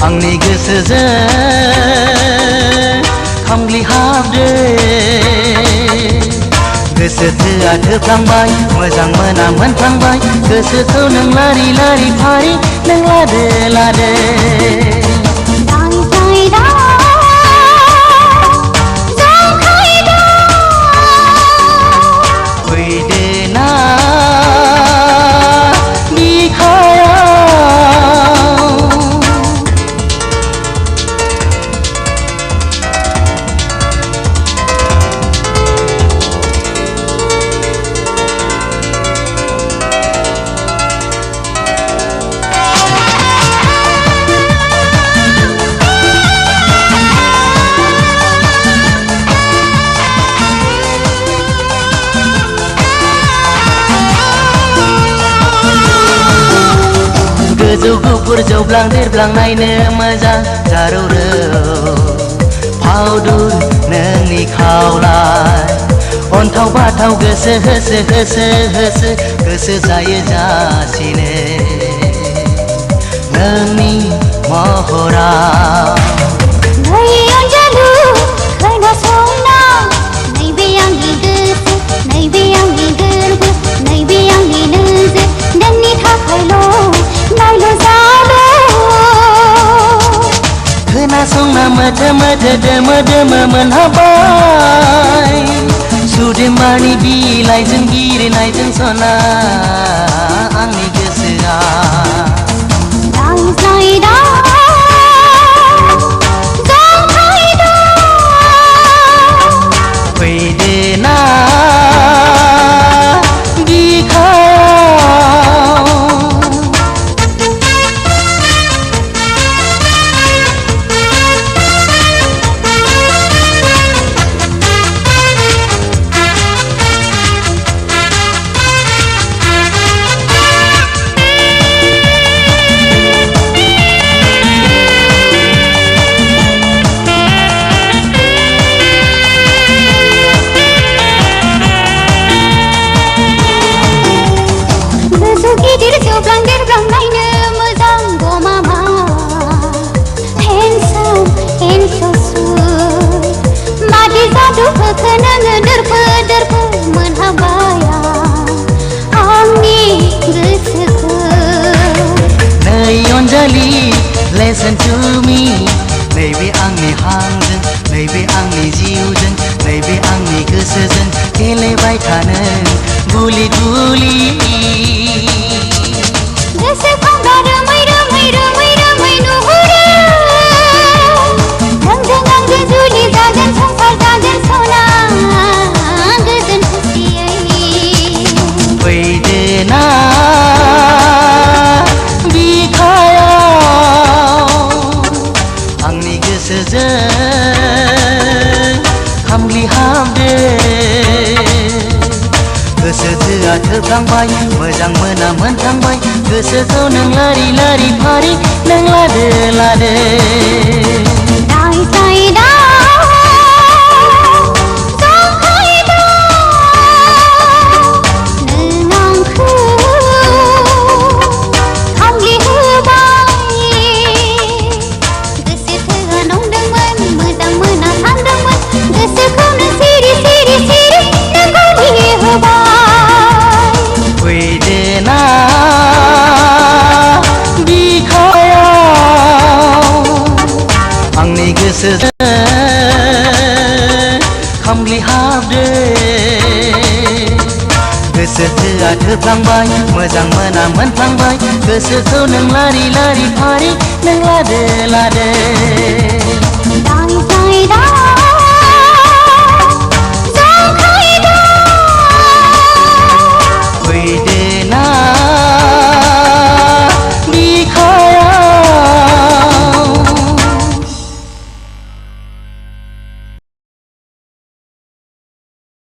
आंनि गोसोजों खामग्लि हाबदो गोसो थोआ थोफ्लांबाय मोजां मोना मोनफ्लांबाय गोसोखौ नों लारि लारि फारि नों लादो लादो गोजौ गुफुर जौब्लां देरब्लां नायनो मोजां जारौ रौ फावदुर नोंनि खावलाय अन्थाव बाथाव गोसो होसो होसो होसो गोसो जायो जासिनो नोंनि महरा खोनासंना मोदो मोदो दोमो दोमो मोनहाबाय सुदेम्बारनि बिलाइजों बिरनायजों सना आंनि गोसोआ फैदो ना Listen to me नैबे आंनि हांजों नैबे आंनि जिउजों नैबे आंनि गोसोजों गेलेबाय थानो गुलि गुलि खामग्लि हाबदो गोसो थोआ थोफ्लांबाय मोजां मोना मोनफ्लांबाय गोसोखौ नों लारि लारि फारि नों लादो लादो खामग्लि हाबदो गोसो थोआ थोफ्लांबाय मोजां मोना मोनफ्लांबाय गोसोखौ नों लारि लारि फारि नों लादो लादो